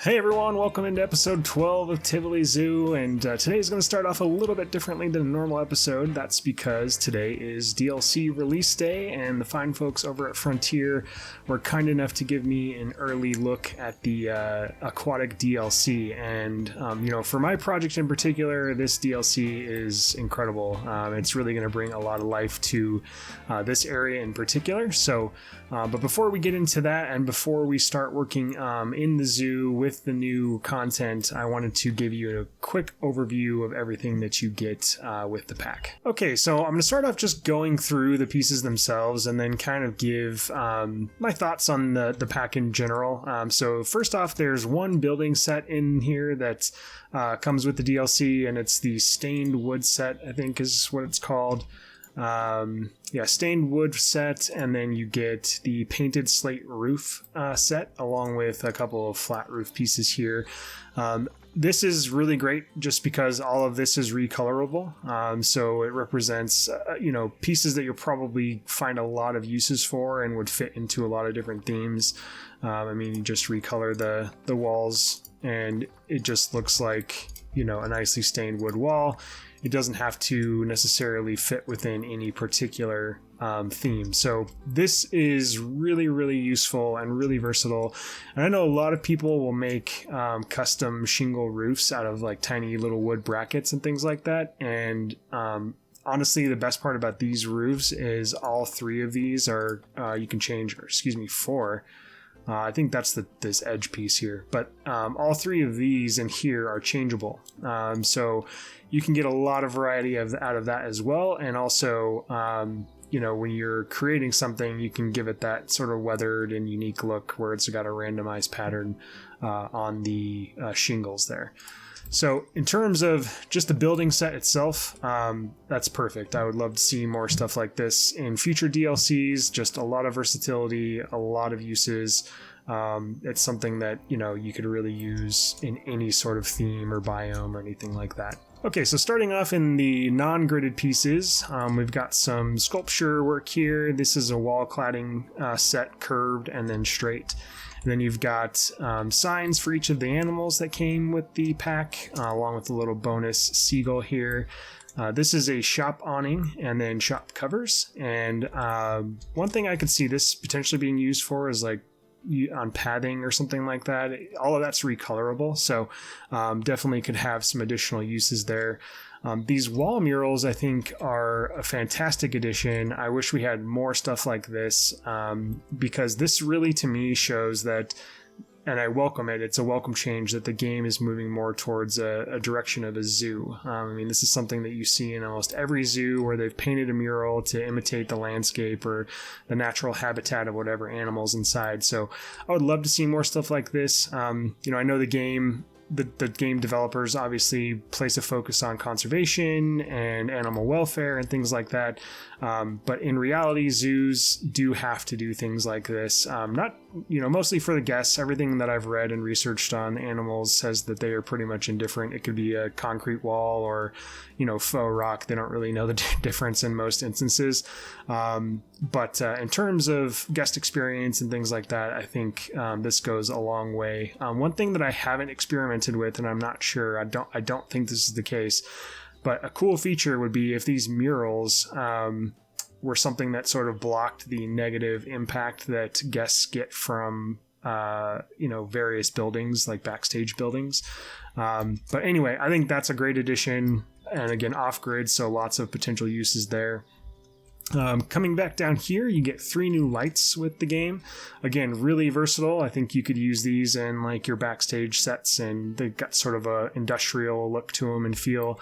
Hey everyone, welcome into episode 12 of Tivoli Zoo, and today is going to start off a little bit differently than a normal episode. That's because today is DLC release day, and the fine folks over at Frontier were kind enough to give me an early look at the Aquatic DLC, and for my project in particular, this DLC is incredible. It's really going to bring a lot of life to this area in particular. So, but before we get into that, and before we start working in the zoo with the new content, I wanted to give you a quick overview of everything that you get with the pack. Okay, so I'm going to start off just going through the pieces themselves and then kind of give my thoughts on the pack in general. So first off, there's one building set in here that comes with the DLC, and it's the stained wood set, I think is what it's called. Stained wood set, and then you get the painted slate roof set along with a couple of flat roof pieces here. This is really great just because all of this is recolorable. So it represents, pieces that you'll probably find a lot of uses for and would fit into a lot of different themes. You just recolor the walls and it just looks like, a nicely stained wood wall. It doesn't have to necessarily fit within any particular theme. So this is really, really useful and really versatile. And I know a lot of people will make custom shingle roofs out of like tiny little wood brackets and things like that. And honestly, the best part about these roofs is all three of these are, you can change, four. I think that's this edge piece here, but all three of these in here are changeable. So you can get a lot of variety out of that as well. And also, when you're creating something, you can give it that sort of weathered and unique look where it's got a randomized pattern on the shingles there. So in terms of just the building set itself, that's perfect. I would love to see more stuff like this in future DLCs, just a lot of versatility, a lot of uses. It's something that, you could really use in any sort of theme or biome or anything like that. Okay, so starting off in the non-gridded pieces, we've got some sculpture work here. This is a wall cladding set, curved and then straight. And then you've got signs for each of the animals that came with the pack, along with a little bonus seagull here. This is a shop awning and then shop covers. And one thing I could see this potentially being used for is like on padding or something like that. All of that's recolorable, so definitely could have some additional uses there. These wall murals, I think, are a fantastic addition. I wish we had more stuff like this, because this really, to me, shows that, and I welcome it, it's a welcome change that the game is moving more towards a direction of a zoo. This is something that you see in almost every zoo where they've painted a mural to imitate the landscape or the natural habitat of whatever animals inside. So I would love to see more stuff like this. I know the game developers obviously place a focus on conservation and animal welfare and things like that. But in reality, zoos do have to do things like this. Mostly for the guests. Everything that I've read and researched on animals says that they are pretty much indifferent. It could be a concrete wall or, faux rock. They don't really know the difference in most instances. But in terms of guest experience and things like that, I think this goes a long way. One thing that I haven't experimented with, and I'm not sure, I don't think this is the case, but a cool feature would be if these murals were something that sort of blocked the negative impact that guests get from various buildings like Backstage buildings. But anyway, I think that's a great addition, and again, off-grid, so lots of potential uses there. Coming back down here, you get 3 new lights with the game. Again, really versatile. I think you could use these in like your Backstage sets, and they've got sort of a industrial look to them and feel.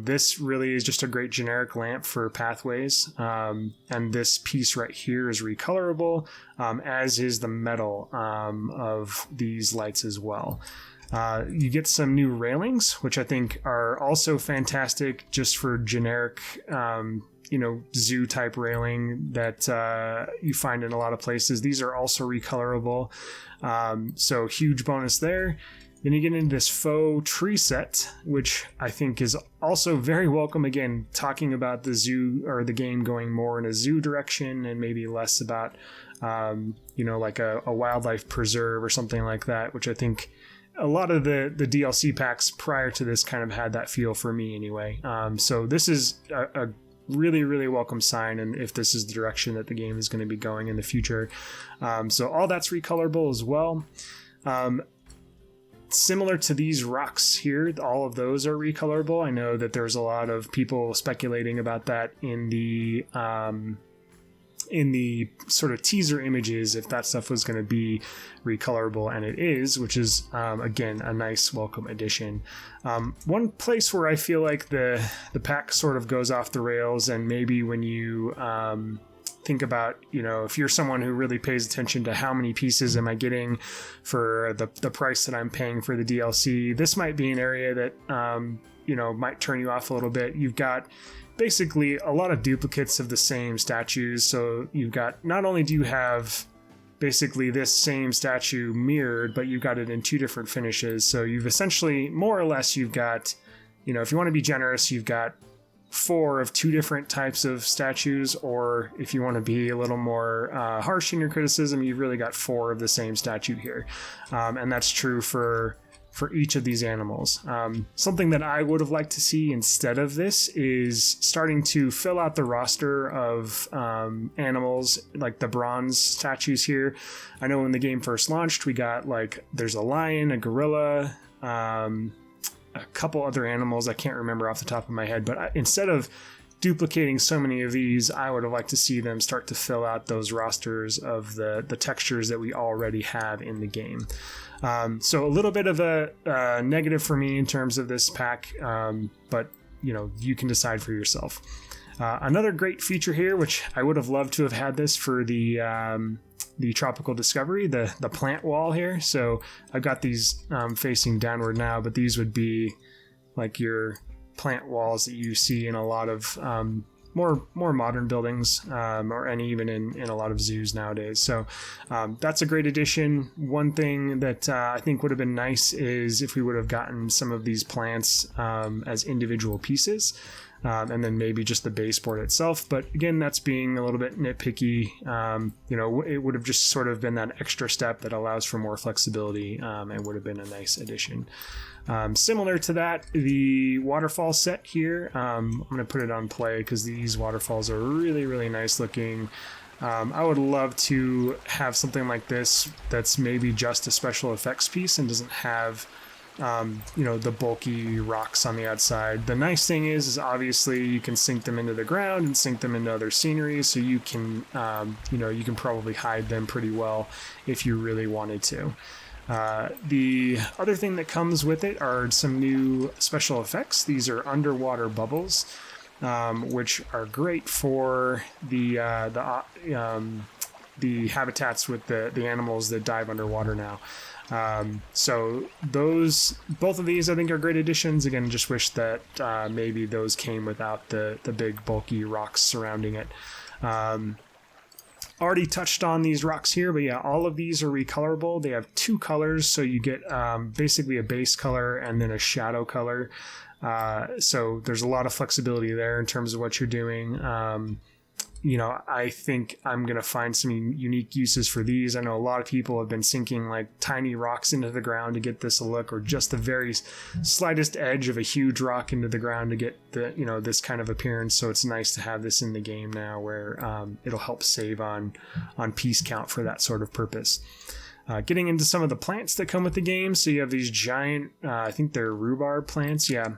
This really is just a great generic lamp for pathways. And this piece right here is recolorable, as is the metal of these lights as well. You get some new railings, which I think are also fantastic just for generic zoo type railing that you find in a lot of places. These are also recolorable, so huge bonus there. Then you get into this faux tree set, which I think is also very welcome. Again, talking about the zoo or the game going more in a zoo direction and maybe less about, like a wildlife preserve or something like that, which I think a lot of the DLC packs prior to this kind of had that feel for me anyway. So this is a really, really welcome sign, and if this is the direction that the game is going to be going in the future. So all that's recolorable as well. Similar to these rocks here, all of those are recolorable. I know that there's a lot of people speculating about that in the sort of teaser images, if that stuff was going to be recolorable, and it is, which is again a nice welcome addition. One place where I feel like the pack sort of goes off the rails, and maybe when you think about, if you're someone who really pays attention to how many pieces am I getting for the price that I'm paying for the DLC, this might be an area that might turn you off a little bit. You've got basically a lot of duplicates of the same statues. So you've got, not only do you have basically this same statue mirrored, but you've got it in two different finishes. So you've essentially, more or less, you've got, if you want to be generous, you've got 4 of 2 different types of statues, or if you want to be a little more harsh in your criticism, you've really got 4 of the same statue here. And that's true for each of these animals. Something that I would have liked to see instead of this is starting to fill out the roster of animals, like the bronze statues here. I know when the game first launched, we got there's a lion, a gorilla, a couple other animals I can't remember off the top of my head, but instead of duplicating so many of these, I would have liked to see them start to fill out those rosters of the textures that we already have in the game. So a little bit of a negative for me in terms of this pack, but you can decide for yourself. Another great feature here, which I would have loved to have had this for the Tropical Discovery, the plant wall here. So I've got these facing downward now, but these would be like your plant walls that you see in a lot of more modern buildings, and even in a lot of zoos nowadays. So that's a great addition. One thing that I think would have been nice is if we would have gotten some of these plants as individual pieces. And then maybe just the baseboard itself. But again, that's being a little bit nitpicky. It would have just sort of been that extra step that allows for more flexibility, and would have been a nice addition. Similar to that, the waterfall set here, I'm going to put it on play because these waterfalls are really, really nice looking. I would love to have something like this that's maybe just a special effects piece and doesn't have the bulky rocks on the outside. The nice thing is obviously you can sink them into the ground and sink them into other scenery, so you can you can probably hide them pretty well if you really wanted to. The other thing that comes with it are some new special effects. These are underwater bubbles, which are great for the habitats with the animals that dive underwater now. So both of these I think are great additions. Again, just wish that maybe those came without the big bulky rocks surrounding it. Already touched on these rocks here, but yeah, all of these are recolorable. They have 2 colors, so you get basically a base color and then a shadow color. So there's a lot of flexibility there in terms of what you're doing. I think I'm going to find some unique uses for these. I know a lot of people have been sinking tiny rocks into the ground to get this look, or just the very slightest edge of a huge rock into the ground to get this kind of appearance. So it's nice to have this in the game now where it'll help save on piece count for that sort of purpose. Getting into some of the plants that come with the game. So you have these giant, I think they're rhubarb plants. Yeah.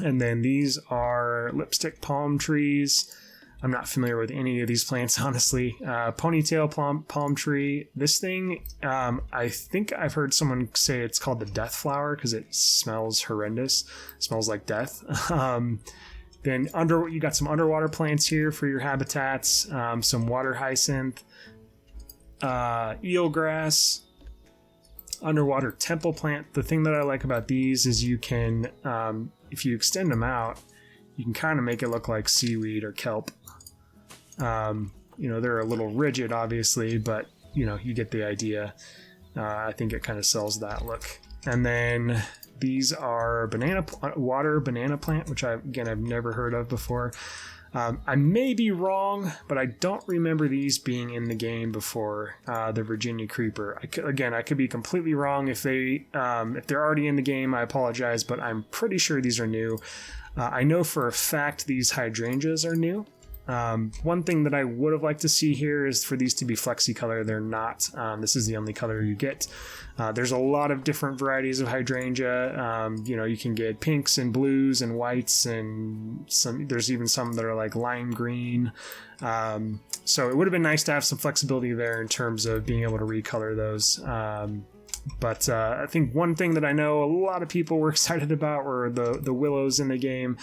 And then these are lipstick palm trees. I'm not familiar with any of these plants, honestly. Ponytail palm tree. This thing, I think I've heard someone say it's called the death flower because it smells horrendous. It smells like death. Then you got some underwater plants here for your habitats. Some water hyacinth, eelgrass, underwater temple plant. The thing that I like about these is you can, if you extend them out, you can kind of make it look like seaweed or kelp. They're a little rigid, obviously, but you get the idea. I think it kind of sells that look. And then these are water banana plant, which I've never heard of before. I may be wrong, but I don't remember these being in the game before the Virginia Creeper. I could be completely wrong. If they're already in the game, I apologize, but I'm pretty sure these are new. I know for a fact these hydrangeas are new. One thing that I would have liked to see here is for these to be flexi color. They're not. This is the only color you get. There's a lot of different varieties of hydrangea. You can get pinks and blues and whites, and there's even some that are like lime green. So it would have been nice to have some flexibility there in terms of being able to recolor those. But I think one thing that I know a lot of people were excited about were the willows in the game.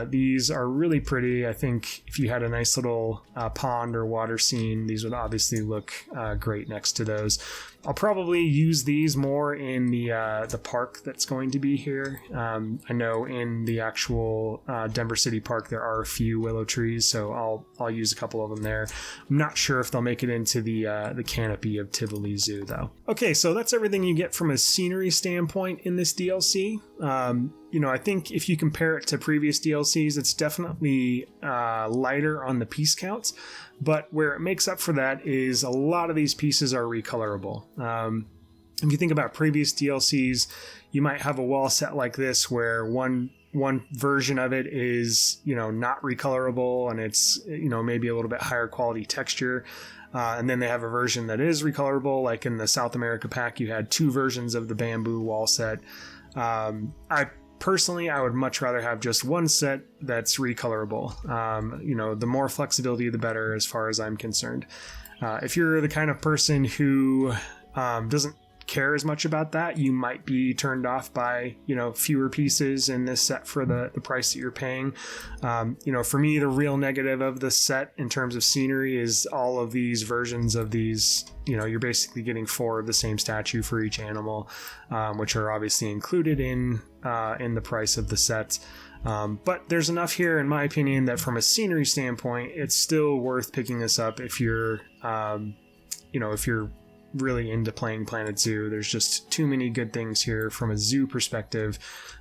These are really pretty. I think if you had a nice little pond or water scene, these would obviously look great next to those. I'll probably use these more in the park that's going to be here. I know in the actual Denver City Park there are a few willow trees, so I'll use a couple of them there. I'm not sure if they'll make it into the canopy of Tivoli Zoo though. Okay, so that's everything you get from a scenery standpoint in this DLC. I think if you compare it to previous DLCs, it's definitely lighter on the piece count, but where it makes up for that is a lot of these pieces are recolorable. If you think about previous DLCs, you might have a wall set like this where one version of it is, not recolorable, and it's, maybe a little bit higher quality texture. And then they have a version that is recolorable, like in the South America pack, you had two versions of the bamboo wall set. Personally, I would much rather have just one set that's recolorable. The more flexibility, the better as far as I'm concerned. If you're the kind of person who doesn't care as much about that, you might be turned off by, fewer pieces in this set for the price that you're paying. For me, the real negative of this set in terms of scenery is all of these versions of these, you're basically getting 4 of the same statue for each animal, which are obviously included in the price of the set. But there's enough here, in my opinion, that from a scenery standpoint, it's still worth picking this up if you're, if you're really into playing Planet Zoo. There's just too many good things here from a zoo perspective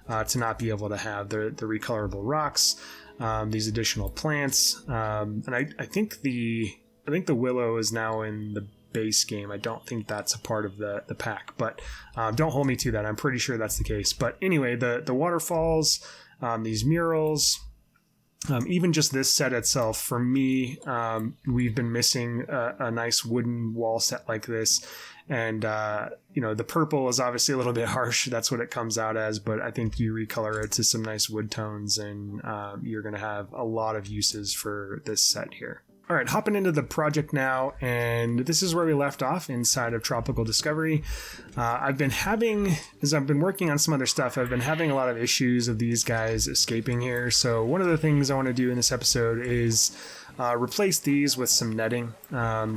to not be able to have the recolorable rocks, these additional plants, and I think the willow is now in the base game. I don't think that's a part of the pack, but don't hold me to that. I'm pretty sure that's the case. But anyway, the waterfalls, these murals, even just this set itself, for me, we've been missing a nice wooden wall set like this. And, the purple is obviously a little bit harsh. That's what it comes out as. But I think you recolor it to some nice wood tones, and you're going to have a lot of uses for this set here. All right, hopping into the project now, and this is where we left off inside of Tropical Discovery. I've been working on some other stuff, I've been having a lot of issues of these guys escaping here. So one of the things I want to do in this episode is replace these with some netting.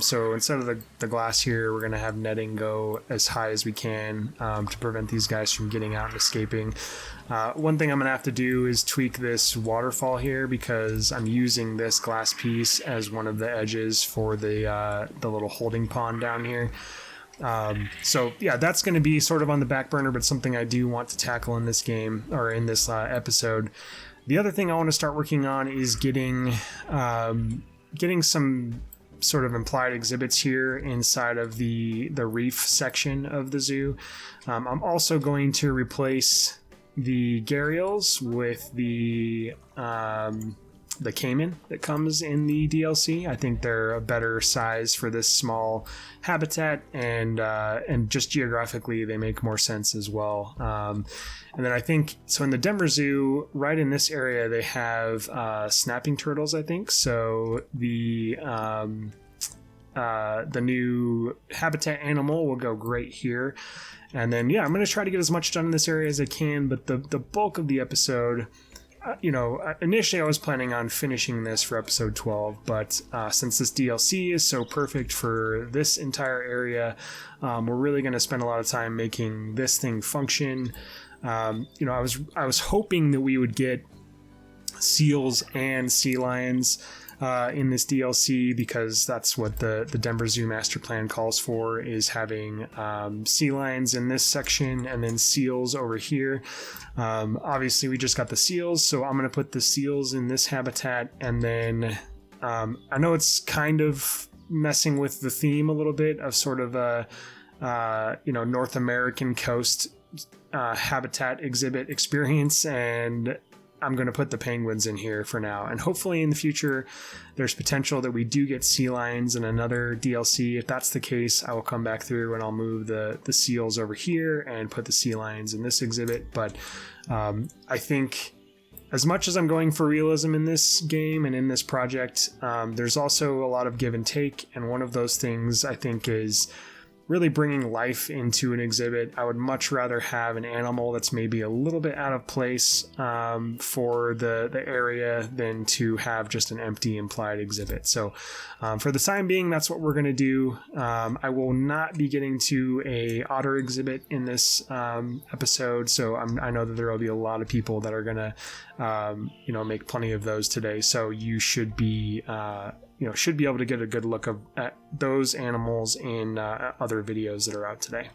So instead of the glass here, we're going to have netting go as high as we can to prevent these guys from getting out and escaping. One thing I'm going to have to do is tweak this waterfall here, because I'm using this glass piece as one of the edges for the little holding pond down here. So yeah, that's going to be sort of on the back burner, but something I do want to tackle in this game, or in this episode. The other thing I want to start working on is getting some sort of implied exhibits here inside of the reef section of the zoo. I'm also going to replace the gharials with the caiman that comes in the DLC. I think they're a better size for this small habitat, and just geographically they make more sense as well. And then I think, so in the Denver Zoo, right in this area, they have snapping turtles, I think. So the new habitat animal will go great here. And then, yeah, I'm going to try to get as much done in this area as I can, but the bulk of the episode, initially I was planning on finishing this for episode 12, but since this DLC is so perfect for this entire area, we're really going to spend a lot of time making this thing function. I was hoping that we would get seals and sea lions. in this DLC, because that's what the Denver Zoo master plan calls for, is having sea lions in this section and then seals over here. Obviously we just got the seals, so I'm going to put the seals in this habitat, and then I know it's kind of messing with the theme a little bit of sort of a North American coast habitat exhibit experience, and I'm going to put the penguins in here for now, and hopefully in the future there's potential that we do get sea lions in another DLC. If that's the case, I will come back through and I'll move the seals over here and put the sea lions in this exhibit. But I think as much as I'm going for realism in this game and in this project, there's also a lot of give and take, and one of those things I think is really bringing life into an exhibit. I would much rather have an animal that's maybe a little bit out of place for the area than to have just an empty implied exhibit. So for the time being, that's what we're going to do. I will not be getting to a otter exhibit in this episode, so I know that there will be a lot of people that are going to make plenty of those today. So you should be able to get a good look at those animals in other videos that are out today.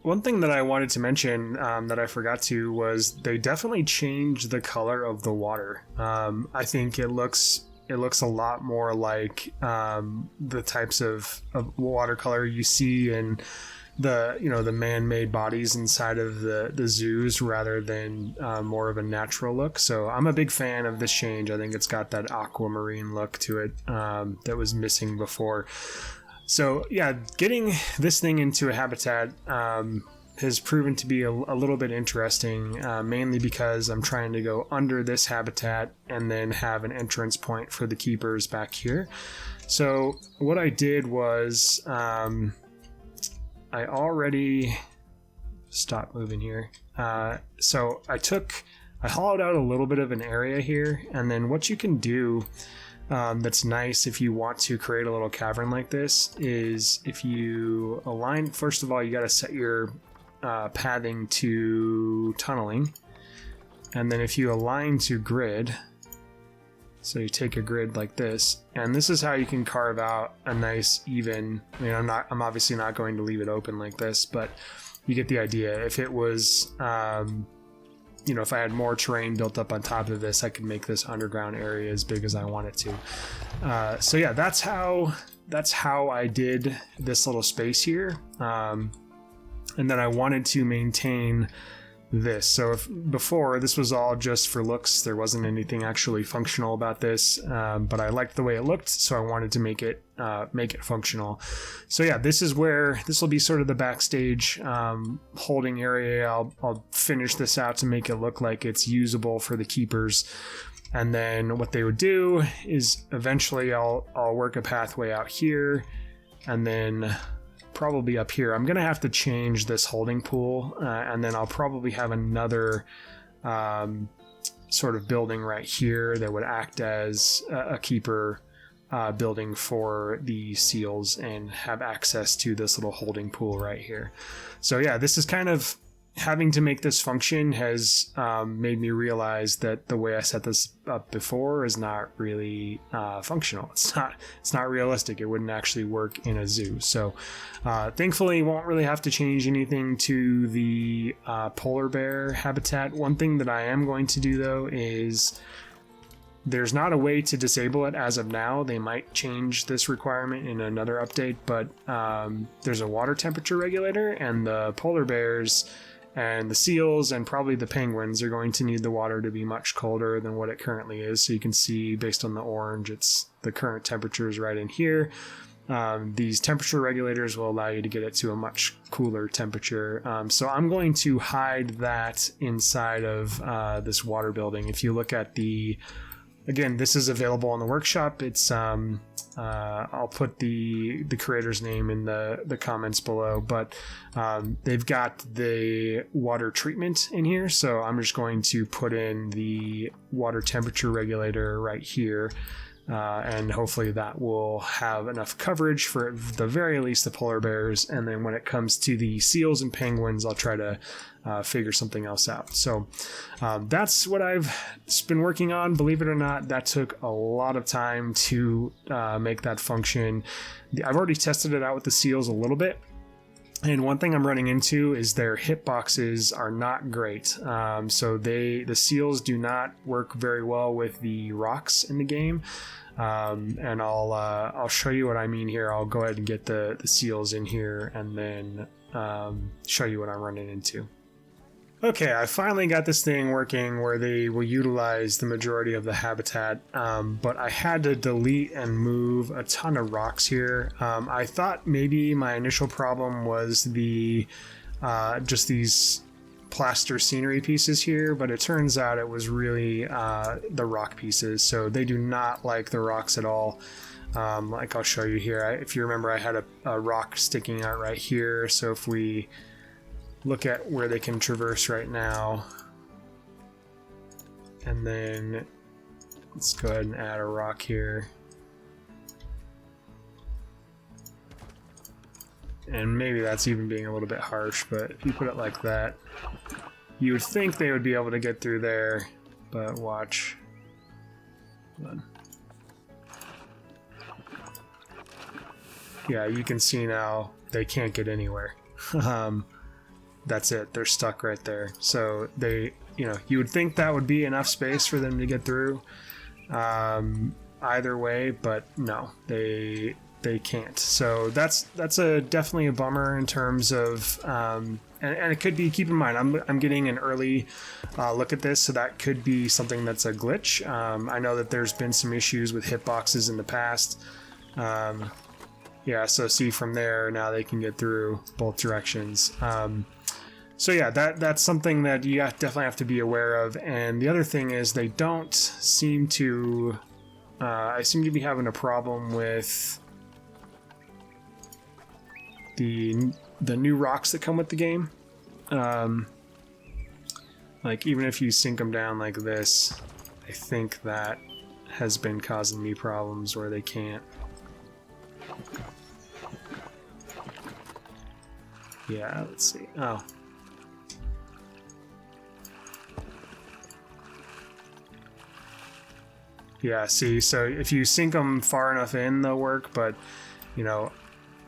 One thing that I wanted to mention that I forgot to was they definitely changed the color of the water. I think it looks a lot more like the types of watercolor you see in the man-made bodies inside of the zoos, rather than more of a natural look. So I'm a big fan of this change. I think it's got that aquamarine look to it that was missing before. So yeah, getting this thing into a habitat has proven to be a little bit interesting, mainly because I'm trying to go under this habitat and then have an entrance point for the keepers back here. So what I did was I already stopped moving here. So I hollowed out a little bit of an area here, and then what you can do that's nice if you want to create a little cavern like this is if you align, first of all, you got to set your pathing to tunneling, and then if you align to grid, so you take a grid like this, and this is how you can carve out a nice even, I'm obviously not going to leave it open like this, but you get the idea. If it was, if I had more terrain built up on top of this, I could make this underground area as big as I want it to. So yeah, that's how I did this little space here. And then I wanted to maintain this. So if before this was all just for looks, there wasn't anything actually functional about this, but I liked the way it looked, so I wanted to make it functional. So yeah, this will be sort of the backstage holding area. I'll finish this out to make it look like it's usable for the keepers, and then what they would do is eventually I'll work a pathway out here, and then probably up here I'm gonna have to change this holding pool, and then I'll probably have another sort of building right here that would act as a keeper building for the seals and have access to this little holding pool right here. So yeah, this is kind of having to make this function has made me realize that the way I set this up before is not really functional. It's not realistic. It wouldn't actually work in a zoo. So thankfully, won't really have to change anything to the polar bear habitat. One thing that I am going to do though is there's not a way to disable it as of now. They might change this requirement in another update, but there's a water temperature regulator, and the polar bears and the seals and probably the penguins are going to need the water to be much colder than what it currently is. So you can see based on the orange, the current temperature is right in here. These temperature regulators will allow you to get it to a much cooler temperature. So I'm going to hide that inside of this water building. If you look at again, this is available on the workshop. It's I'll put the creator's name in the comments below, but they've got the water treatment in here. So I'm just going to put in the water temperature regulator right here. and hopefully that will have enough coverage for at the very least the polar bears. And then when it comes to the seals and penguins, I'll try to figure something else out. So that's what I've been working on. Believe it or not, that took a lot of time to make that function. I've already tested it out with the seals a little bit. And one thing I'm running into is their hitboxes are not great. So the seals do not work very well with the rocks in the game. And I'll show you what I mean here. I'll go ahead and get the seals in here and then show you what I'm running into. Okay, I finally got this thing working where they will utilize the majority of the habitat, but I had to delete and move a ton of rocks here. I thought maybe my initial problem was the just these plaster scenery pieces here, but it turns out it was really the rock pieces. So they do not like the rocks at all. Like I'll show you here. If you remember, I had a rock sticking out right here. So if we look at where they can traverse right now, and then let's go ahead and add a rock here, and maybe that's even being a little bit harsh, but if you put it like that, you would think they would be able to get through there, but watch. Yeah, you can see now they can't get anywhere. That's it, they're stuck right there. So they, you would think that would be enough space for them to get through either way, but no, they can't. So that's definitely a bummer in terms of and it could be, keep in mind, I'm getting an early look at this, so that could be something that's a glitch. I know that there's been some issues with hitboxes in the past. Yeah, so see from there, now they can get through both directions. So yeah, that's something that you definitely have to be aware of. And the other thing is they don't seem to... I seem to be having a problem with the new rocks that come with the game. Like even if you sink them down like this, I think that has been causing me problems where they can't. Yeah, let's see. Oh. Yeah, see, so if you sink them far enough in, they'll work, but, I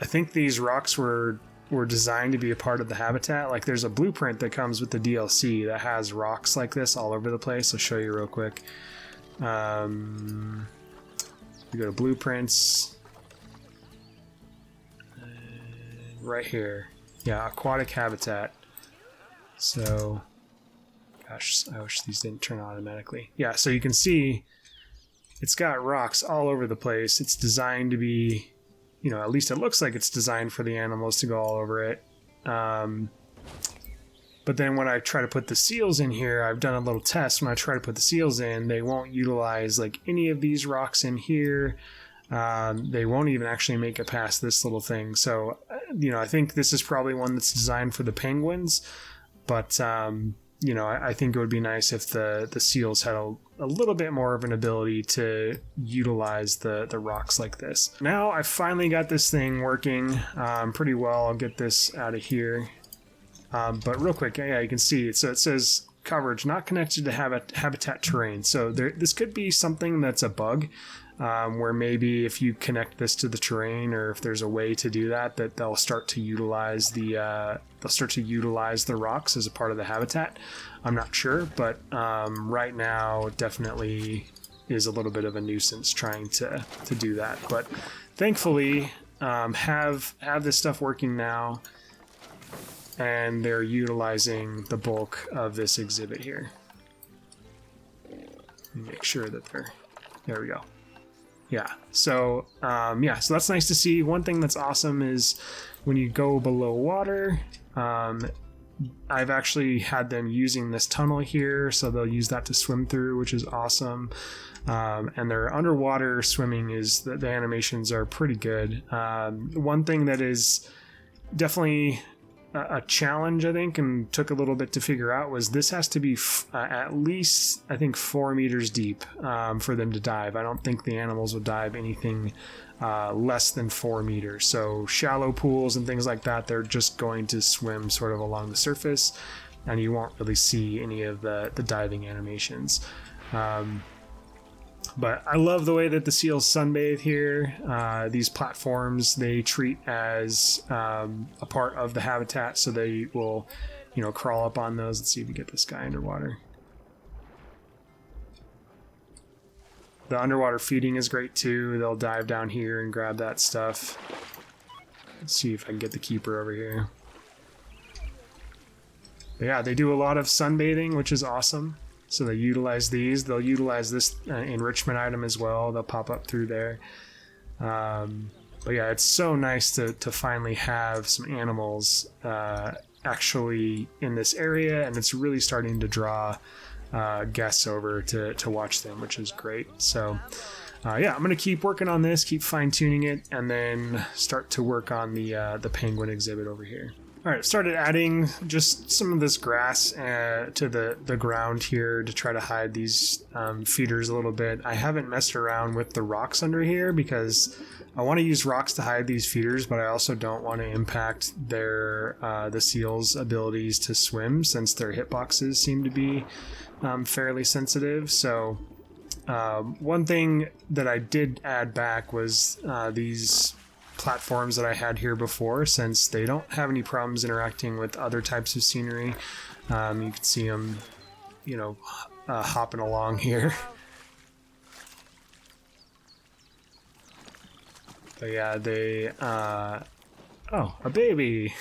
think these rocks were designed to be a part of the habitat. Like, there's a blueprint that comes with the DLC that has rocks like this all over the place. I'll show you real quick. You go to blueprints. Right here. Yeah, aquatic habitat. So, gosh, I wish these didn't turn automatically. Yeah, so you can see it's got rocks all over the place. It's designed to be, at least it looks like it's designed for the animals to go all over it. But then when I try to put the seals in here, I've done a little test. When I try to put the seals in, they won't utilize like any of these rocks in here. They won't even actually make it past this little thing. So, I think this is probably one that's designed for the penguins. But, I think it would be nice if the seals had a little bit more of an ability to utilize the rocks like this. Now I finally got this thing working pretty well. I'll get this out of here. But real quick, yeah, you can see, so it says coverage not connected to habitat terrain. So this could be something that's a bug. Where maybe if you connect this to the terrain, or if there's a way to do that they'll start to utilize the rocks as a part of the habitat. I'm not sure, but right now definitely is a little bit of a nuisance trying to do that. But thankfully, have this stuff working now, and they're utilizing the bulk of this exhibit here. Make sure that there we go. Yeah, so so that's nice to see. One thing that's awesome is when you go below water, I've actually had them using this tunnel here, so they'll use that to swim through, which is awesome. And their underwater swimming is, the animations are pretty good. One thing that is definitely a challenge, I think, and took a little bit to figure out was this has to be at least, I think, 4 meters deep for them to dive. I don't think the animals would dive anything less than 4 meters. So shallow pools and things like that, they're just going to swim sort of along the surface, and you won't really see any of the diving animations. But I love the way that the seals sunbathe here. These platforms they treat as a part of the habitat, so they will, you know, crawl up on those. Let's see if we get this guy underwater. The underwater feeding is great too. They'll dive down here and grab that stuff. Let's see if I can get the keeper over here. But yeah, they do a lot of sunbathing, which is awesome. So they utilize these. They'll utilize this enrichment item as well. They'll pop up through there. But yeah, it's so nice to finally have some animals actually in this area, and it's really starting to draw guests over to watch them, which is great. So yeah, I'm gonna keep working on this, keep fine-tuning it, and then start to work on the penguin exhibit over here. All right, started adding just some of this grass to the ground here to try to hide these feeders a little bit. I haven't messed around with the rocks under here because I want to use rocks to hide these feeders, but I also don't want to impact the seals' abilities to swim, since their hitboxes seem to be fairly sensitive. So one thing that I did add back was these platforms that I had here before, since they don't have any problems interacting with other types of scenery. You can see them, you know, hopping along here. But yeah, they oh, a baby.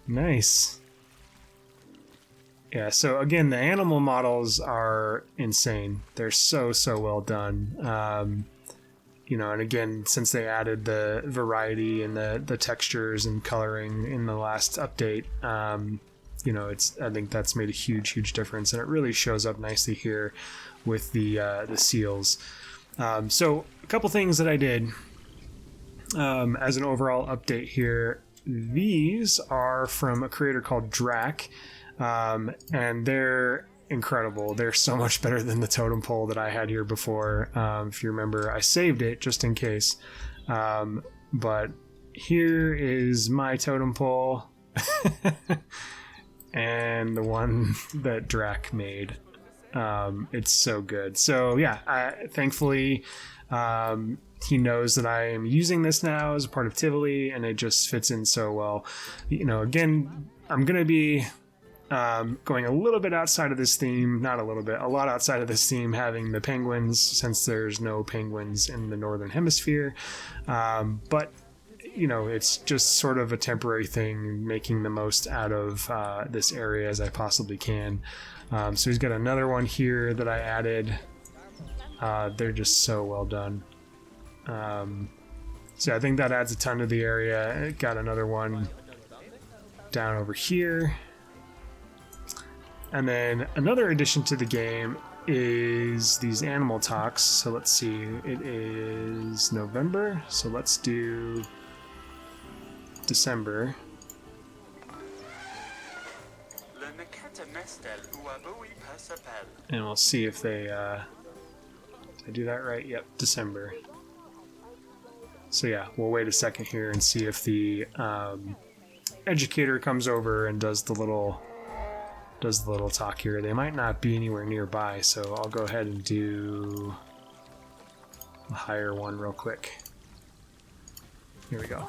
Nice. Yeah, so again, the animal models are insane. They're so well done. You know, and again, since they added the variety and the textures and coloring in the last update, you know, I think that's made a huge difference, and it really shows up nicely here with the seals. So a couple things that I did as an overall update here. These are from a creator called Drac, and they're incredible. They're so much better than the totem pole that I had here before. If you remember, I saved it just in case. But here is my totem pole and the one that Drac made. It's so good. So yeah, thankfully he knows that I am using this now as a part of Tivoli, and it just fits in so well. You know, again, I'm gonna be going a little bit outside of this theme, not a little bit, a lot outside of this theme, having the penguins, since there's no penguins in the Northern Hemisphere. But, you know, it's just sort of a temporary thing, making the most out of this area as I possibly can. So he's got another one here that I added. They're just so well done. So I think that adds a ton to the area. Got another one down over here. And then another addition to the game is these animal talks. So let's see, it is November, so let's do December. And we'll see if they, did I do that right? Yep, December. So yeah, we'll wait a second here and see if the educator comes over and does the little talk here. They might not be anywhere nearby, so I'll go ahead and do a higher one real quick. Here we go.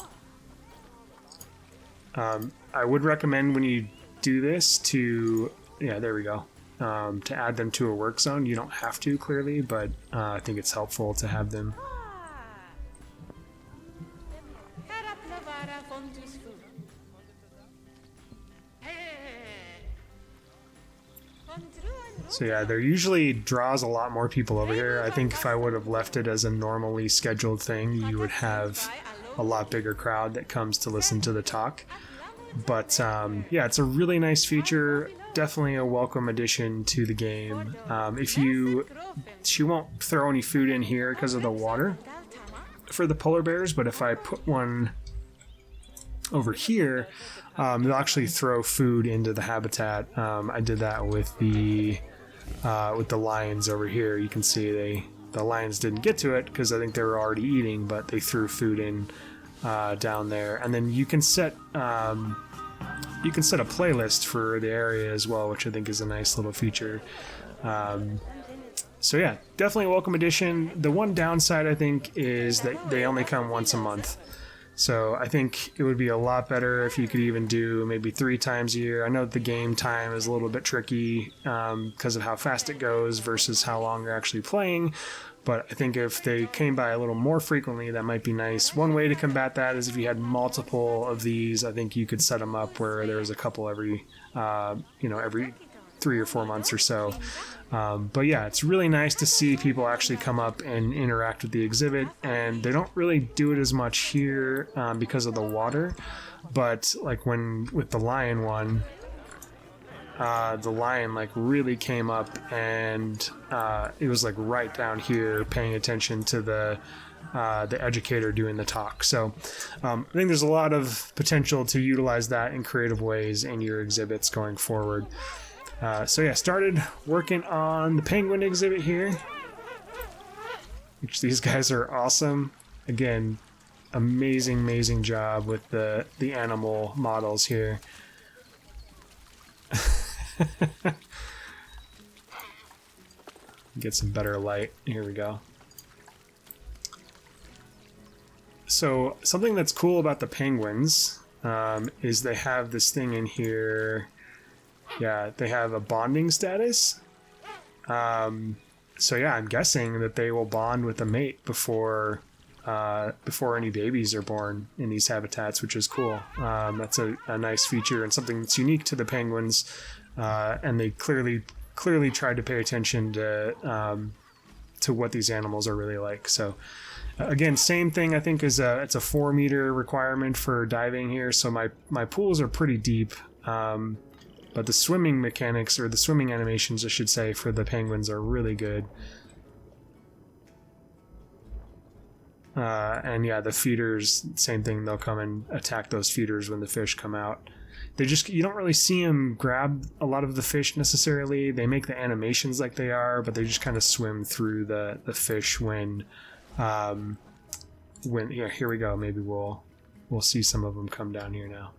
I would recommend when you do this to, yeah, there we go, to add them to a work zone. You don't have to, clearly, but I think it's helpful to have them. So yeah, there usually draws a lot more people over here. I think if I would have left it as a normally scheduled thing, you would have a lot bigger crowd that comes to listen to the talk. But yeah, it's a really nice feature. Definitely a welcome addition to the game. She won't throw any food in here because of the water for the polar bears, but if I put one over here, they'll actually throw food into the habitat. I did that with the lions over here. You can see the lions didn't get to it because I think they were already eating, but they threw food in down there. And then you can set a playlist for the area as well, which I think is a nice little feature. So yeah, definitely a welcome addition. The one downside, I think, is that they only come once a month. So I think it would be a lot better if you could even do maybe 3 times a year. I know the game time is a little bit tricky because of how fast it goes versus how long you're actually playing. But I think if they came by a little more frequently, that might be nice. One way to combat that is if you had multiple of these, I think you could set them up where there's a couple every 3 or 4 months or so. But yeah, it's really nice to see people actually come up and interact with the exhibit, and they don't really do it as much here because of the water. But like with the lion one, the lion like really came up, and it was like right down here paying attention to the educator doing the talk. So I think there's a lot of potential to utilize that in creative ways in your exhibits going forward. So yeah, started working on the penguin exhibit here, which these guys are awesome. Again, amazing job with the animal models here. Get some better light. Here we go. So something that's cool about the penguins is they have this thing in here. Yeah, they have a bonding status. So yeah, I'm guessing that they will bond with a mate before any babies are born in these habitats, which is cool. That's a nice feature and something that's unique to the penguins. And they clearly tried to pay attention to what these animals are really like. So again, same thing. I think it's a 4 meter requirement for diving here. So my pools are pretty deep. But the swimming mechanics, or the swimming animations, I should say, for the penguins are really good. And yeah, the feeders, same thing. They'll come and attack those feeders when the fish come out. You don't really see them grab a lot of the fish necessarily. They make the animations like they are, but they just kind of swim through the fish when yeah, here we go. Maybe we'll see some of them come down here now.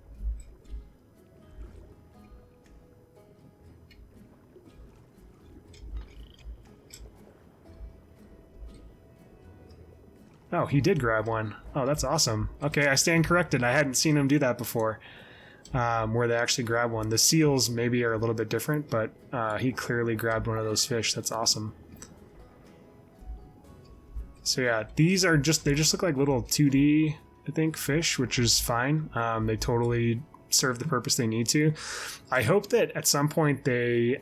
Oh, he did grab one. Oh, that's awesome. Okay, I stand corrected. I hadn't seen him do that before, where they actually grab one. The seals maybe are a little bit different, but he clearly grabbed one of those fish. That's awesome. So yeah, they just look like little 2D, I think, fish, which is fine. They totally serve the purpose they need to. I hope that at some point they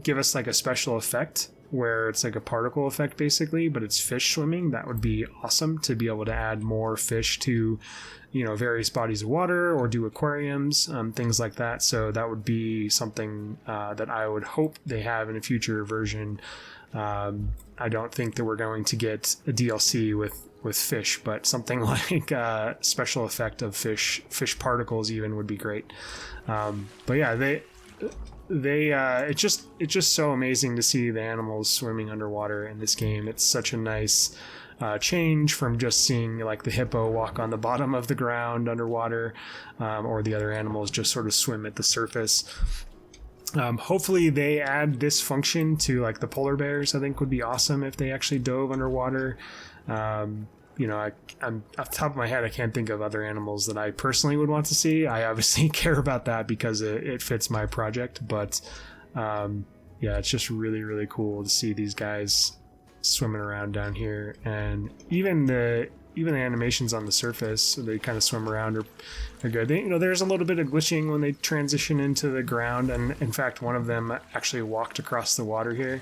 give us like a special effect where it's like a particle effect basically, but it's fish swimming. That would be awesome to be able to add more fish to, various bodies of water or do aquariums, things like that. So that would be something that I would hope they have in a future version. I don't think that we're going to get a DLC with fish, but something like a special effect of fish particles even would be great. But yeah, it's just so amazing to see the animals swimming underwater in this game. It's such a nice change from just seeing like the hippo walk on the bottom of the ground underwater, or the other animals just sort of swim at the surface. Hopefully they add this function to like the polar bears. I think would be awesome if they actually dove underwater. I'm off the top of my head, I can't think of other animals that I personally would want to see. I obviously care about that because it fits my project, but yeah, it's just really, really cool to see these guys swimming around down here. And even the animations on the surface, they kind of swim around are good. There's a little bit of glitching when they transition into the ground, and in fact one of them actually walked across the water here.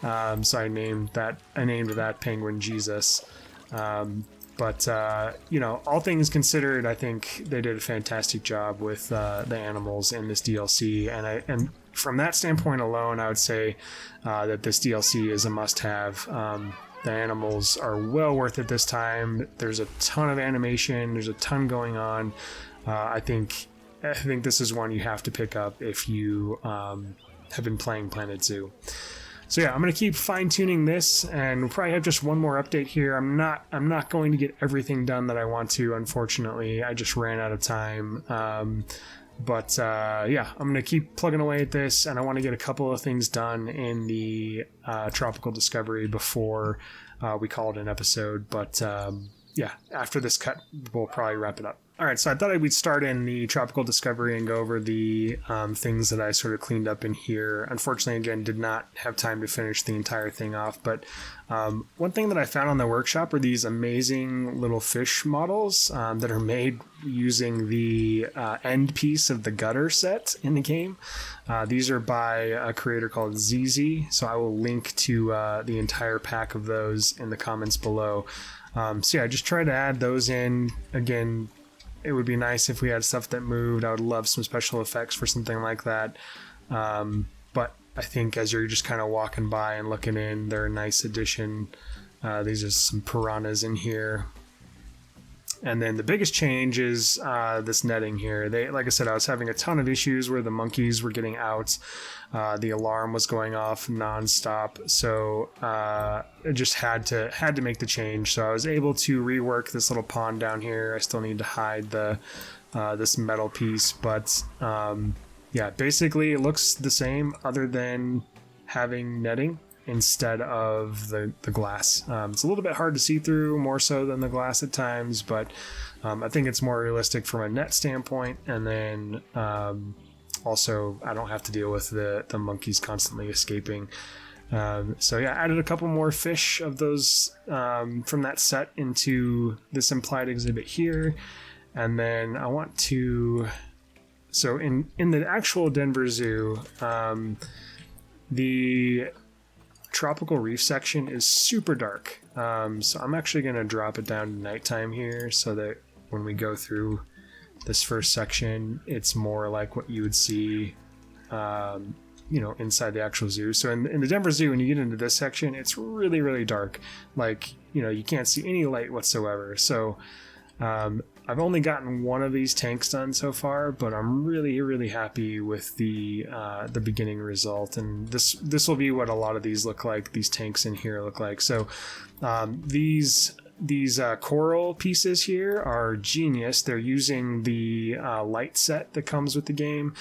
So I named that penguin Jesus. But all things considered, I think they did a fantastic job with the animals in this DLC, and from that standpoint alone, I would say that this DLC is a must-have. The animals are well worth it this time. There's a ton of animation. There's a ton going on. I think this is one you have to pick up if you have been playing Planet Zoo. So yeah, I'm gonna keep fine-tuning this, and we'll probably have just one more update here. I'm not going to get everything done that I want to, unfortunately. I just ran out of time. But yeah, I'm gonna keep plugging away at this, and I want to get a couple of things done in the Tropical Discovery before we call it an episode. But yeah, after this cut, we'll probably wrap it up. All right, so I thought we'd start in the Tropical Discovery and go over the things that I sort of cleaned up in here. Unfortunately, again, did not have time to finish the entire thing off. But one thing that I found on the workshop are these amazing little fish models that are made using the end piece of the gutter set in the game. These are by a creator called ZZ, so I will link to the entire pack of those in the comments below. So yeah, just try to add those in. Again, it would be nice if we had stuff that moved. I would love some special effects for something like that. But I think as you're just kind of walking by and looking in, they're a nice addition. These are some piranhas in here. And then the biggest change is this netting here. Like I said, I was having a ton of issues where the monkeys were getting out. The alarm was going off nonstop, so I just had to make the change. So I was able to rework this little pond down here. I still need to hide the this metal piece, but yeah, basically it looks the same other than having netting instead of the glass. It's a little bit hard to see through, more so than the glass at times, but I think it's more realistic from a net standpoint. And then also I don't have to deal with the monkeys constantly escaping. So yeah, added a couple more fish of those from that set into this implied exhibit here. And then I want to, so in the actual Denver Zoo, the tropical reef section is super dark. So I'm actually going to drop it down to nighttime here so that when we go through this first section, it's more like what you would see, you know, inside the actual zoo. So in the Denver Zoo, when you get into this section, it's really, really dark. Like, you know, you can't see any light whatsoever. So I've only gotten one of these tanks done so far, but I'm really, really happy with the beginning result. And this will be what a lot of these look like. These tanks in here look like. So these coral pieces here are genius. They're using the light set that comes with the game.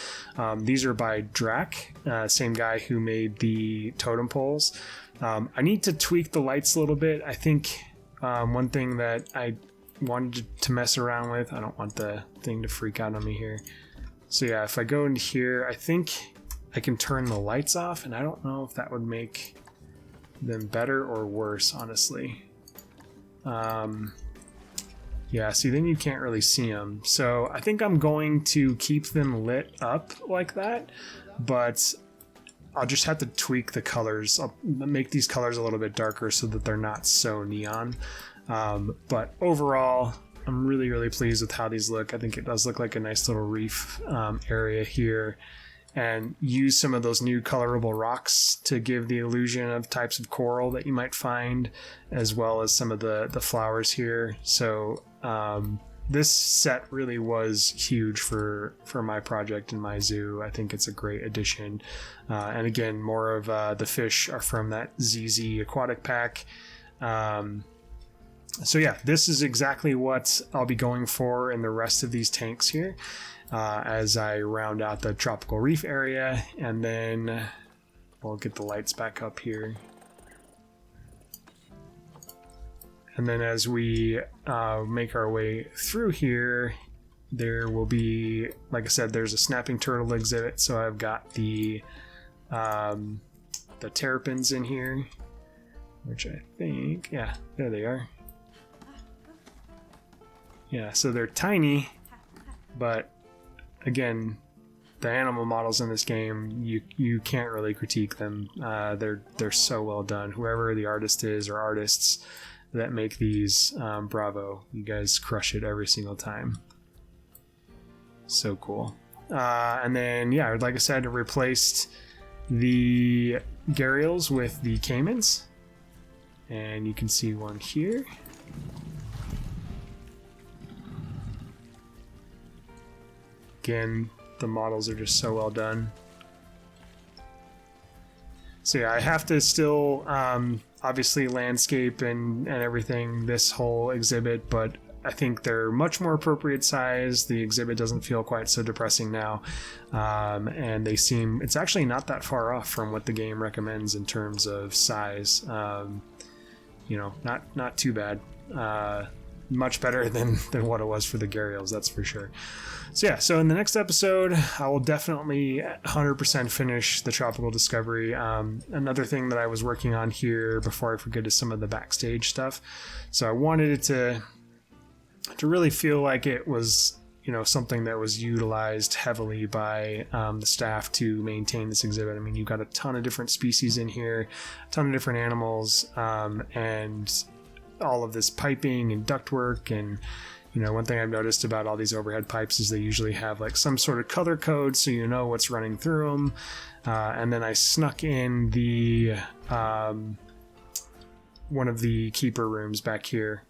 These are by Drac, same guy who made the totem poles. I need to tweak the lights a little bit. I think one thing that I wanted to mess around with, I don't want the thing to freak out on me here. So yeah, if I go into here, I think I can turn the lights off, and I don't know if that would make them better or worse, honestly. Yeah, see, then you can't really see them. So I think I'm going to keep them lit up like that, but I'll just have to tweak the colors. I'll make these colors a little bit darker so that they're not so neon. But overall, I'm really, really pleased with how these look. I think it does look like a nice little reef area here, and use some of those new colorable rocks to give the illusion of types of coral that you might find, as well as some of the flowers here. So this set really was huge for my project in my zoo. I think it's a great addition. And again, more of the fish are from that ZZ Aquatic Pack. So yeah, this is exactly what I'll be going for in the rest of these tanks here, as I round out the tropical reef area, and then we'll get the lights back up here. And then as we make our way through here, there will be, like I said, there's a snapping turtle exhibit. So I've got the terrapins in here, which I think, yeah, there they are. Yeah, so they're tiny, but again, the animal models in this game, you can't really critique them. They're so well done. Whoever the artist is or artists that make these, bravo, you guys crush it every single time. So cool. And then, yeah, like I said, I replaced the gharials with the caimans. And you can see one here. Again, the models are just so well done. So yeah, I have to still obviously landscape and everything this whole exhibit, but I think they're much more appropriate size. The exhibit doesn't feel quite so depressing now, and they seem, it's actually not that far off from what the game recommends in terms of size. You know, not too bad. Much better than what it was for the Gharials, that's for sure. So yeah, so in the next episode, I will definitely 100% finish the Tropical Discovery. Another thing that I was working on here before I forget is some of the backstage stuff. So I wanted it to really feel like it was, you know, something that was utilized heavily by the staff to maintain this exhibit. I mean, you've got a ton of different species in here, a ton of different animals, and all of this piping and ductwork. And you know, one thing I've noticed about all these overhead pipes is they usually have like some sort of color code so you know what's running through them. And then I snuck in the one of the keeper rooms back here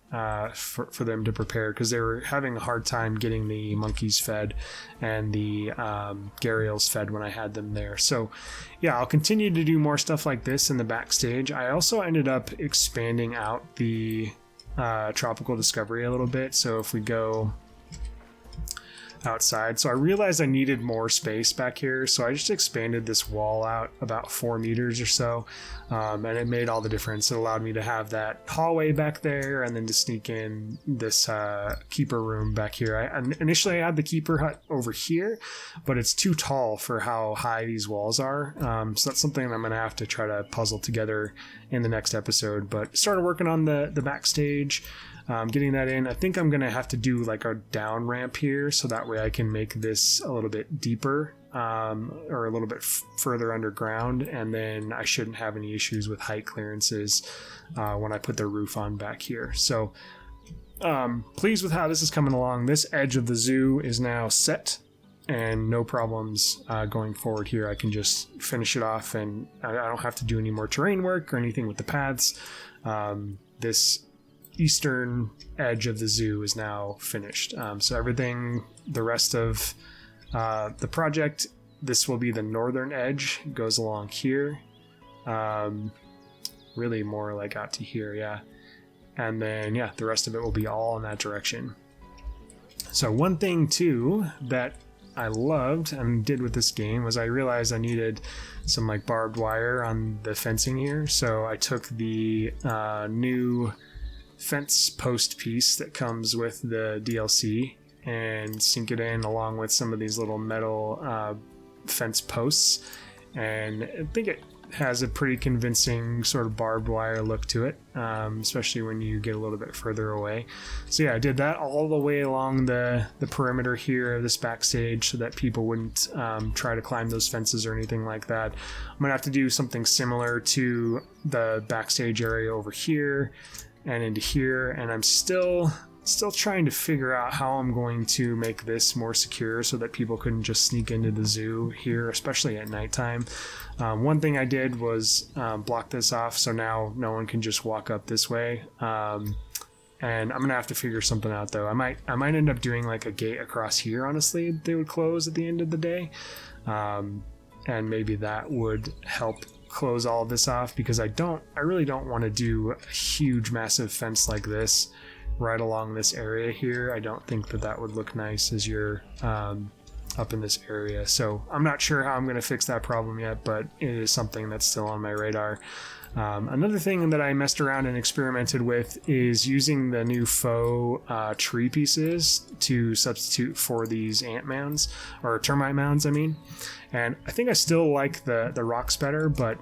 for them to prepare, because they were having a hard time getting the monkeys fed and the Gharials fed when I had them there. So yeah, I'll continue to do more stuff like this in the backstage. I also ended up expanding out the Tropical Discovery a little bit. So if we go outside, so I realized I needed more space back here, so I just expanded this wall out about 4 meters or so, and it made all the difference. It allowed me to have that hallway back there, and then to sneak in this keeper room back here. Initially I had the keeper hut over here, but it's too tall for how high these walls are, so that's something I'm gonna have to try to puzzle together in the next episode. But started working on the backstage, getting that in. I think I'm gonna have to do like a down ramp here, so that way I can make this a little bit deeper, or a little bit further underground, and then I shouldn't have any issues with height clearances when I put the roof on back here. So pleased with how this is coming along. This edge of the zoo is now set, and no problems going forward here. I can just finish it off, and I don't have to do any more terrain work or anything with the paths. This eastern edge of the zoo is now finished. So everything, the rest of the project, this will be the northern edge, it goes along here, really more like out to here, yeah. And then yeah, the rest of it will be all in that direction. So one thing too that I loved and did with this game was I realized I needed some like barbed wire on the fencing here, so I took the new fence post piece that comes with the DLC and sink it in along with some of these little metal fence posts, and I think it has a pretty convincing sort of barbed wire look to it, especially when you get a little bit further away. So yeah, I did that all the way along the perimeter here of this backstage so that people wouldn't try to climb those fences or anything like that. I'm gonna have to do something similar to the backstage area over here and into here, and I'm still trying to figure out how I'm going to make this more secure so that people couldn't just sneak into the zoo here, especially at nighttime. One thing I did was block this off, so now no one can just walk up this way. And I'm gonna have to figure something out though. I might end up doing like a gate across here, honestly, they would close at the end of the day. And maybe that would help close all of this off, because I really don't want to do a huge massive fence like this right along this area here. I don't think that would look nice as you're up in this area. So I'm not sure how I'm going to fix that problem yet, but it is something that's still on my radar. Another thing that I messed around and experimented with is using the new faux tree pieces to substitute for these ant mounds, or termite mounds, I mean. And I think I still like the rocks better, but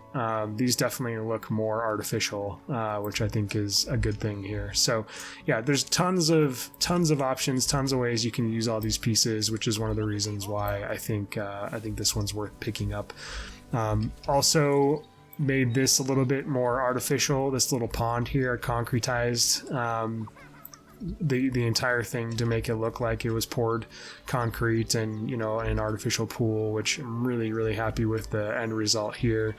these definitely look more artificial, which I think is a good thing here. So yeah, there's tons of options, tons of ways you can use all these pieces, which is one of the reasons why I think this one's worth picking up. Also made this a little bit more artificial. This little pond here, concretized the entire thing to make it look like it was poured concrete and, you know, an artificial pool, which I'm really happy with the end result here.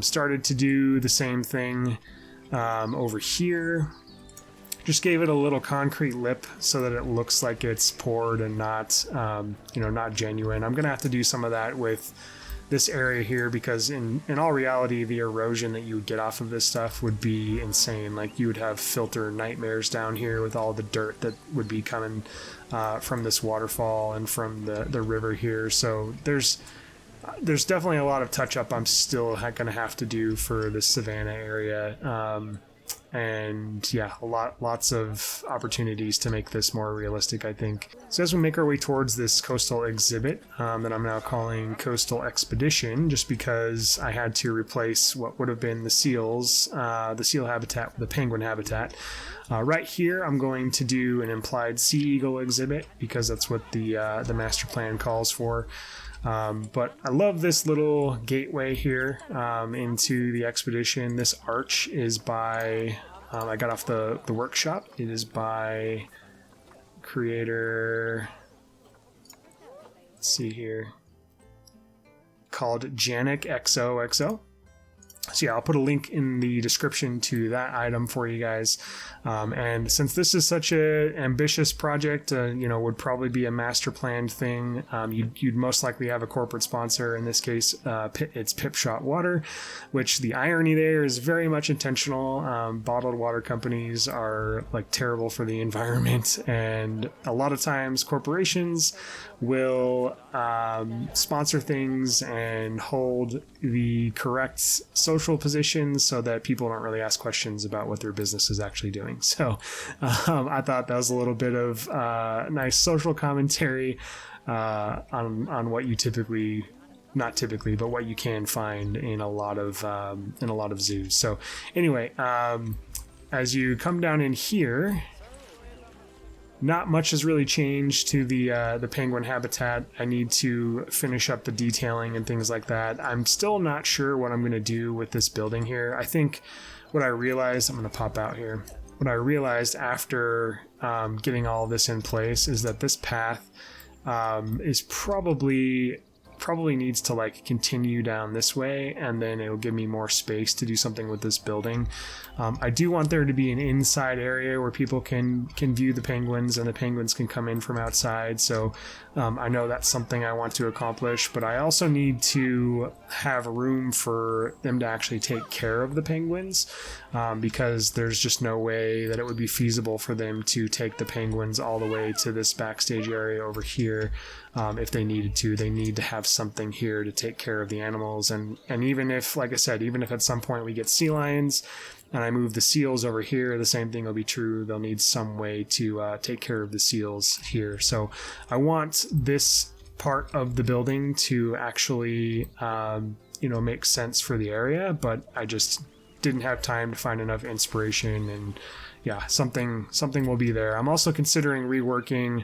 Started to do the same thing Over here, just gave it a little concrete lip so that it looks like it's poured and not, not genuine. I'm gonna have to do some of that with this area here, because in all reality, the erosion that you would get off of this stuff would be insane. Like, you would have filter nightmares down here with all the dirt that would be coming from this waterfall and from the river here. So there's definitely a lot of touch up I'm still gonna have to do for the Savannah area. And yeah, lots of opportunities to make this more realistic, I think. So as we make our way towards this coastal exhibit that I'm now calling Coastal Expedition, just because I had to replace what would have been the seal habitat with the penguin habitat. Right here, I'm going to do an implied sea eagle exhibit, because that's what the master plan calls for. But I love this little gateway here into the expedition. This arch is by, I got off the workshop. It is by creator, let's see here, called Janik XOXO. So yeah, I'll put a link in the description to that item for you guys. And since this is such an ambitious project, would probably be a master planned thing, you'd most likely have a corporate sponsor. In this case, it's Pipshot Water, which the irony there is very much intentional. Bottled water companies are like terrible for the environment, and a lot of times corporations will sponsor things and hold the correct social positions so that people don't really ask questions about what their business is actually doing. So I thought that was a little bit of nice social commentary on what you typically, not typically, but what you can find in a lot of zoos. So anyway, as you come down in here, not much has really changed to the penguin habitat. I need to finish up the detailing and things like that. I'm still not sure what I'm going to do with this building here. I think what I realized, I'm going to pop out here. What I realized after getting all of this in place is that this path is probably needs to like continue down this way, and then it'll give me more space to do something with this building. I do want there to be an inside area where people can view the penguins, and the penguins can come in from outside. So I know that's something I want to accomplish, but I also need to have room for them to actually take care of the penguins, because there's just no way that it would be feasible for them to take the penguins all the way to this backstage area over here. If they needed to, they need to have something here to take care of the animals. And even if, like I said, even if at some point we get sea lions and I move the seals over here, the same thing will be true. They'll need some way to take care of the seals here. So I want this part of the building to actually, make sense for the area, but I just didn't have time to find enough inspiration. And yeah, something will be there. I'm also considering reworking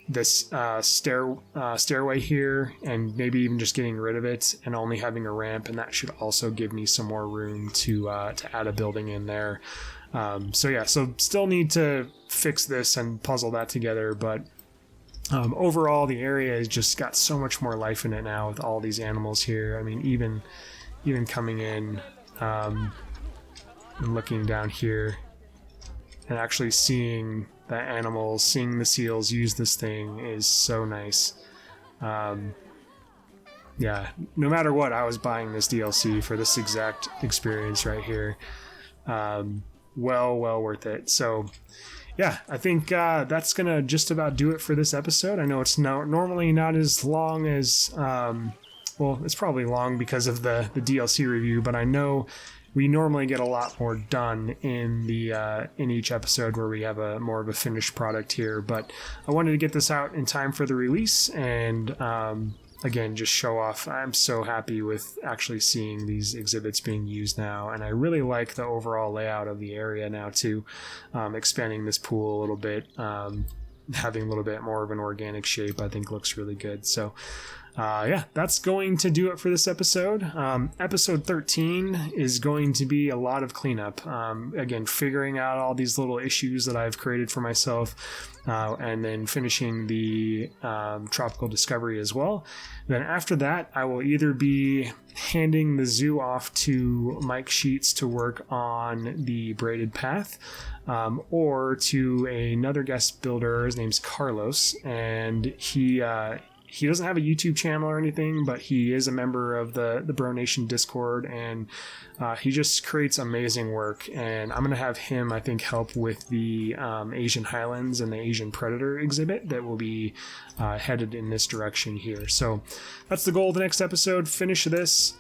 this stairway here, and maybe even just getting rid of it and only having a ramp, and that should also give me some more room to add a building in there. So still need to fix this and puzzle that together, but overall the area has just got so much more life in it now with all these animals here. I mean, even coming in and looking down here and actually seeing the animals, seeing the seals use this thing is so nice. Yeah, no matter what, I was buying this DLC for this exact experience right here. Well worth it. So yeah, I think that's gonna just about do it for this episode. I know it's normally not as long as it's probably long because of the DLC review, but I know we normally get a lot more done in each episode where we have a more of a finished product here. But I wanted to get this out in time for the release, and again, just show off. I'm so happy with actually seeing these exhibits being used now, and I really like the overall layout of the area now too. Expanding this pool a little bit, having a little bit more of an organic shape, I think looks really good. So yeah, that's going to do it for this episode. Episode 13 is going to be a lot of cleanup. Again, figuring out all these little issues that I've created for myself, and then finishing the tropical discovery as well. Then after that, I will either be handing the zoo off to Mike Sheets to work on the braided path, or to another guest builder. His name's Carlos, and he doesn't have a YouTube channel or anything, but he is a member of the Bro Nation Discord, and he just creates amazing work. And I'm going to have him, I think, help with the Asian Highlands and the Asian Predator exhibit that will be headed in this direction here. So that's the goal of the next episode. Finish this,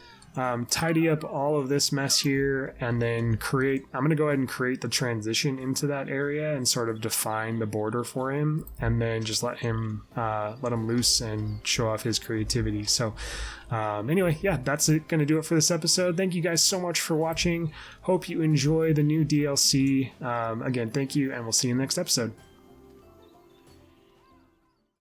tidy up all of this mess here, and then I'm going to go ahead and create the transition into that area and sort of define the border for him, and then just let him loose and show off his creativity. So anyway, yeah, that's going to do it for this episode. Thank you guys so much for watching. Hope you enjoy the new DLC. Again, thank you, and we'll see you in the next episode.